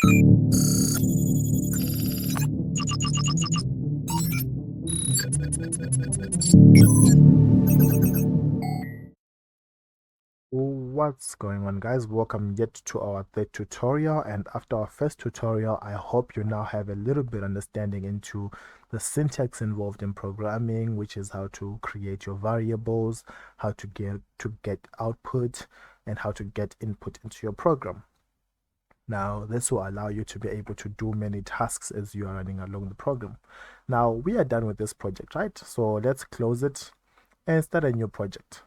What's going on, guys? Welcome yet to our third tutorial, and after our first tutorial I hope you now have a little bit understanding into the syntax involved in programming, which is how to create your variables, how to get output, and how to get input into your program. Now this will allow you to be able to do many tasks as you are running along the program. Now we are done with this project, right? So let's close it and start a new project.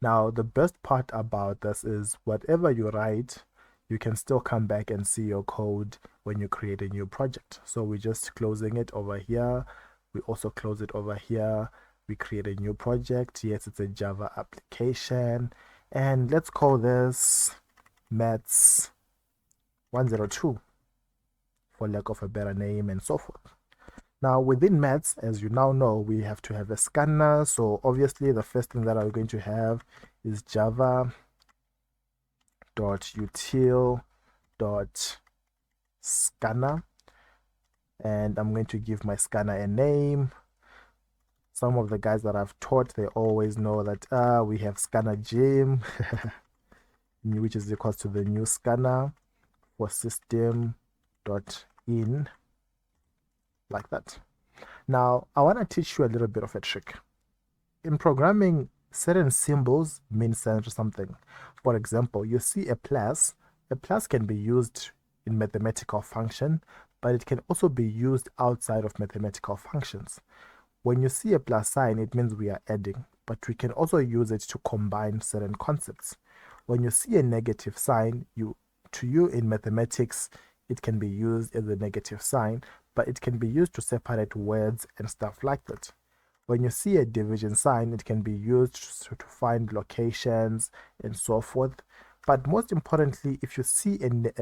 Now, the best part about this is whatever you write, you can still come back and see your code when you create a new project. So we're just closing it over here. We also close it over here. We create a new project. Yes, it's a Java application. And let's call this Maths 102 for lack of a better name and so forth. Now within Maths, as you now know, we have to have a scanner. So obviously the first thing that I'm going to have is java.util.scanner, and I'm going to give my scanner a name. Some of the guys that I've taught, they always know that we have scanner gym which is equals to the new scanner for system.in, like that. Now I want to teach you a little bit of a trick. In programming, certain symbols mean something. For example, you see a plus can be used in mathematical function, but it can also be used outside of mathematical functions. When you see a plus sign, it means we are adding, but we can also use it to combine certain concepts. When you see a negative sign, to you in mathematics, it can be used as a negative sign, but it can be used to separate words and stuff like that. When you see a division sign, it can be used to find locations and so forth. But most importantly, if you see an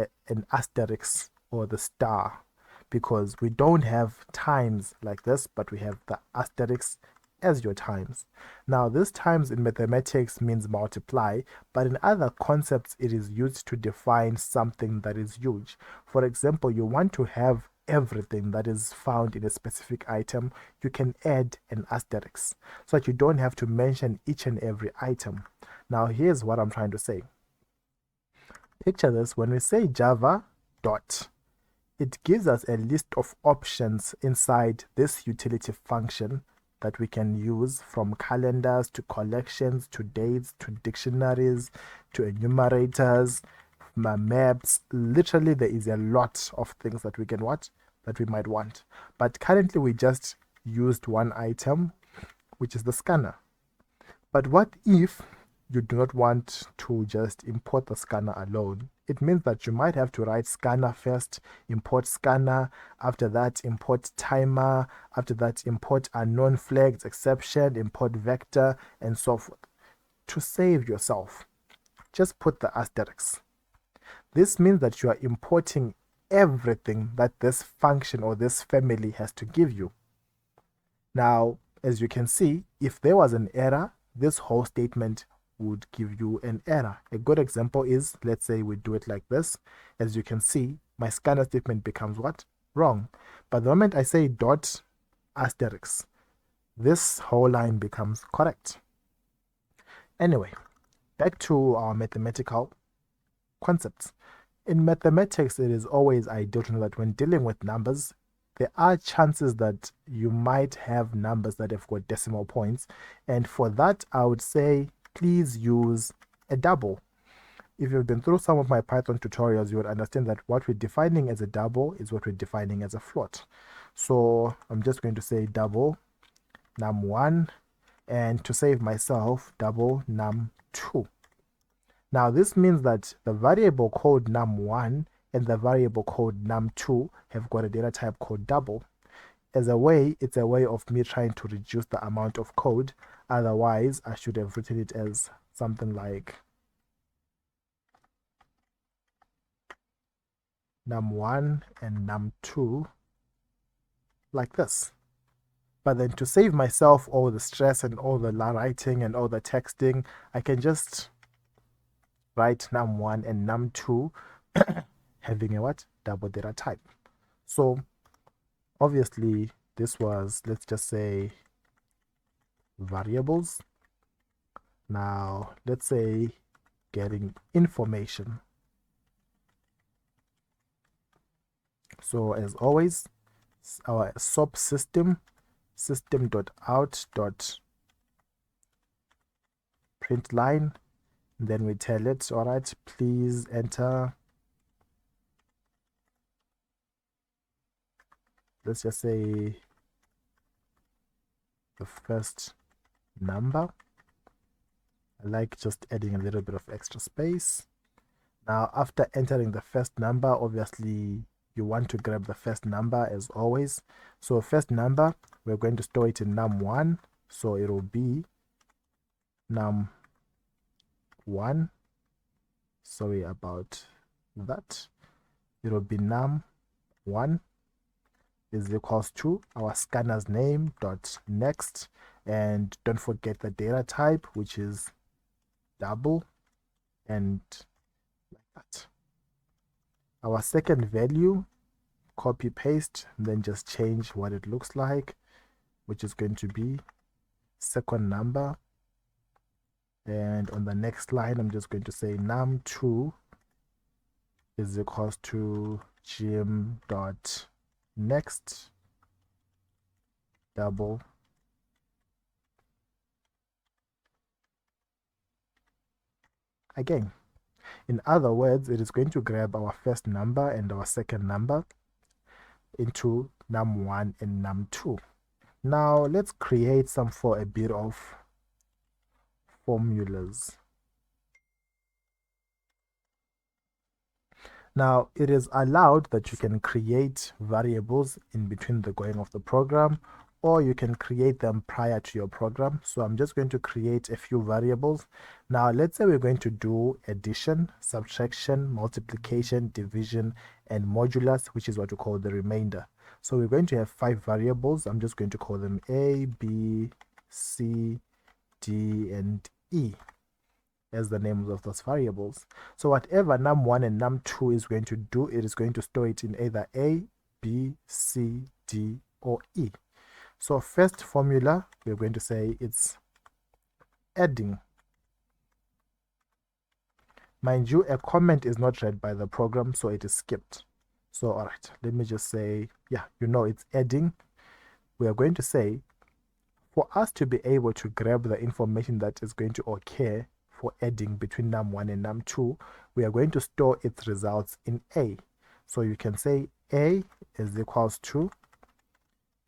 asterisk or the star, because we don't have times like this, but we have the asterisk as your times. Now this times in mathematics means multiply, but in other concepts it is used to define something that is huge. For example, you want to have everything that is found in a specific item, you can add an asterisk so that you don't have to mention each and every item. Now here's what I'm trying to say. Picture this: when we say Java dot, it gives us a list of options inside this utility function that we can use, from calendars to collections to dates to dictionaries to enumerators, maps. Literally there is a lot of things that we can that we might want, but currently we just used one item, which is the scanner. But what if you do not want to just import the scanner alone? It means that you might have to write scanner first, import scanner, after that import timer, after that import unknown flags, exception, import vector, and so forth. To save yourself, just put the asterisk. This means that you are importing everything that this function or this family has to give you. Now, as you can see, if there was an error, this whole statement would give you an error. A good example is, let's say we do it like this. As you can see, my scanner statement becomes what? Wrong. But the moment I say dot asterisk, this whole line becomes correct. Anyway, back to our mathematical concepts. In mathematics, it is always ideal to know that when dealing with numbers, there are chances that you might have numbers that have got decimal points, and for that I would say please use a double. If you've been through some of my Python tutorials, you would understand that what we're defining as a double is what we're defining as a float. So I'm just going to say double num1, and to save myself, double num2. Now this means that the variable called num1 and the variable called num2 have got a data type called double. As a way, it's a way of me trying to reduce the amount of code. Otherwise, I should have written it as something like num1 and num2, like this. But then to save myself all the stress and all the writing and all the texting, I can just write num1 and num2 having a what? Double data type. So obviously this was, let's just say, variables. Now let's say getting information. So as always, our SOP system system.out.println, then we tell it, all right, please enter, let's just say, the first number. I like just adding a little bit of extra space. Now after entering the first number, obviously you want to grab the first number as always. So first number, we're going to store it in num1, so it will be num1. Sorry about that. It will be num1 is equals to our scanner's name dot next, and don't forget the data type, which is double, and like that. Our second value, copy paste, then just change what it looks like, which is going to be second number. And on the next line, I'm just going to say num2 is equals to gym dot next double. Again, in other words, it is going to grab our first number and our second number into num1 and num2. Now let's create some for a bit of formulas. Now it is allowed that you can create variables in between the going of the program, or you can create them prior to your program. So I'm just going to create a few variables. Now let's say we're going to do addition, subtraction, multiplication, division, and modulus, which is what we call the remainder. So we're going to have 5 variables. I'm just going to call them A, B, C, D, and E as the names of those variables. So whatever num1 and num2 is going to do, it is going to store it in either A, B, C, D, or E. So first formula, we're going to say it's adding. Mind you, a comment is not read by the program, so it is skipped. So all right, let me just say, yeah, it's adding. We are going to say, for us to be able to grab the information that is going to occur for adding between num1 and num2, we are going to store its results in A. So you can say A is equals to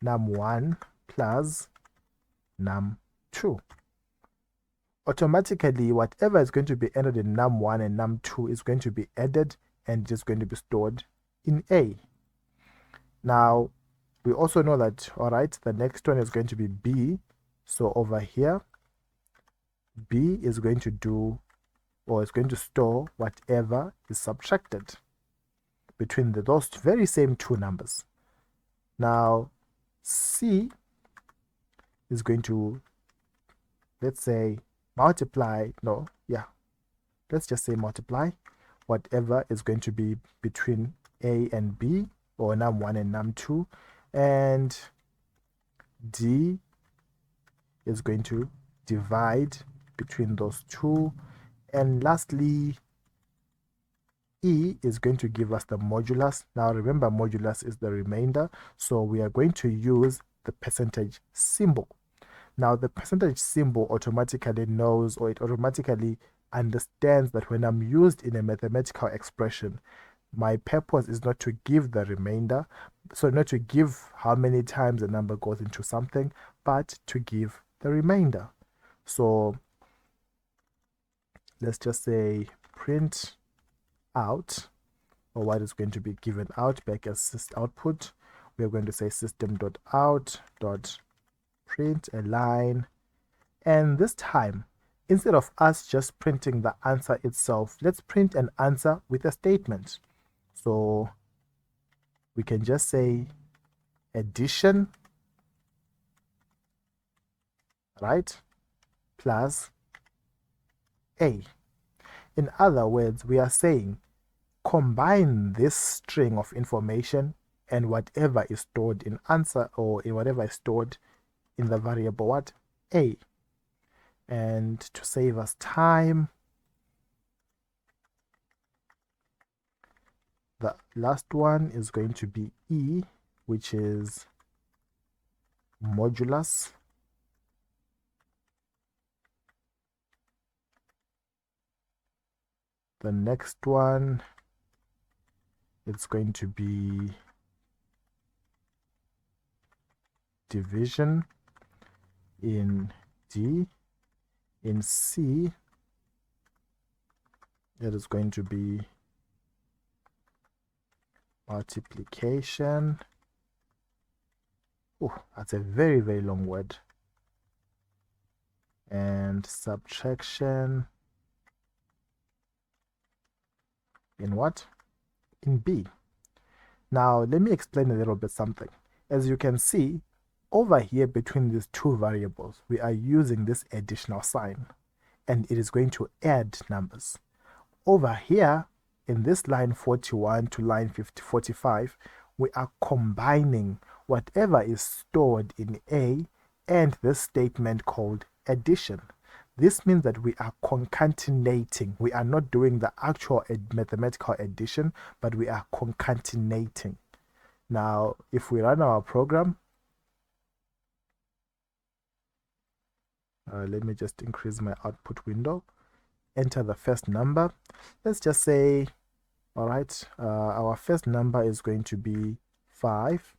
num1 plus num2. Automatically, whatever is going to be entered in num1 and num2 is going to be added and just going to be stored in A. Now, we also know that, all right, the next one is going to be B. So over here, B is going to do, or is going to store whatever is subtracted between those very same two numbers. Now, C is going to, let's say, multiply, let's just say multiply whatever is going to be between A and B, or num1 and num2, and D is going to divide between those two, and lastly E is going to give us the modulus. Now remember, modulus is the remainder, so we are going to use the percentage symbol. Now the percentage symbol automatically knows, or it automatically understands, that when I'm used in a mathematical expression, my purpose is not to give the remainder, so not to give how many times a number goes into something, but to give the remainder. So let's just say print out, or what is going to be given out back as output. We are going to say system.out.print a line, and this time, instead of us just printing the answer itself, let's print an answer with a statement. So we can just say addition, right, plus A. In other words, we are saying combine this string of information and whatever is stored in answer, or in whatever is stored in the variable what? A. And to save us time, the last one is going to be E, which is modulus. The next one, it's going to be division. In D, in C, it is going to be multiplication. Oh, that's a very, very long word. And subtraction. In what? In B. Now, let me explain a little bit something. As you can see, over here between these two variables, we are using this additional sign, and it is going to add numbers. Over here, in this line 41 to line 45, we are combining whatever is stored in A and this statement called addition. This means that we are concatenating. We are not doing the actual mathematical addition, but we are concatenating. Now, if we run our program, let me just increase my output window. Enter the first number. Let's just say, all right, our first number is going to be 5,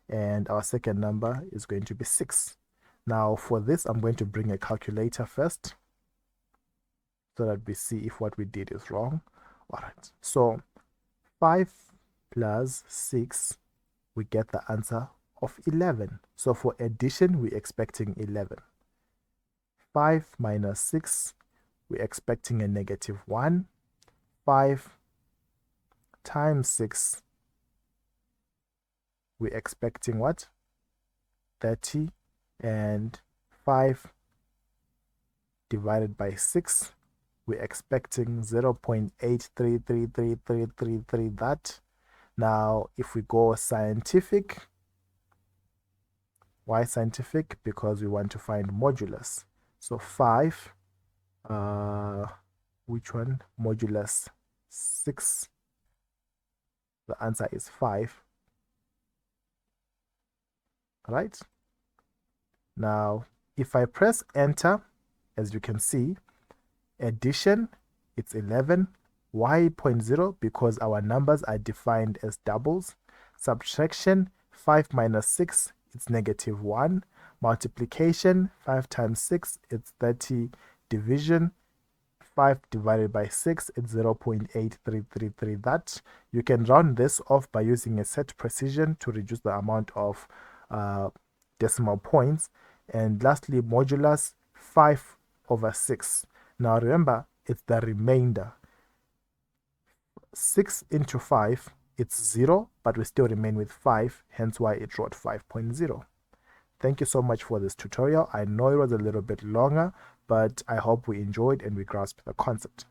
and our second number is going to be 6. Now, for this, I'm going to bring a calculator first so that we see if what we did is wrong. All right, so 5 plus 6, we get the answer of 11. So for addition, we're expecting 11. 5 minus 6, we're expecting a negative 1. 5 times 6, we're expecting what? 30. And 5 divided by 6, we're expecting 0.833333, that. Now, if we go scientific, why scientific? Because we want to find modulus. So 5, which one? Modulus 6. The answer is 5. Right? Now, if I press enter, as you can see, addition, it's 11. Why 0.0? Because our numbers are defined as doubles. Subtraction, 5 minus 6, it's negative 1. Multiplication, 5 times 6, it's 30. Division, 5 divided by 6, it's 0.8333, that. You can round this off by using a set precision to reduce the amount of decimal points. And lastly, modulus, 5 over 6. Now remember, it's the remainder. 6 into 5, it's 0, but we still remain with 5, hence why it wrote 5.0. Thank you so much for this tutorial. I know it was a little bit longer, but I hope we enjoyed and we grasped the concept.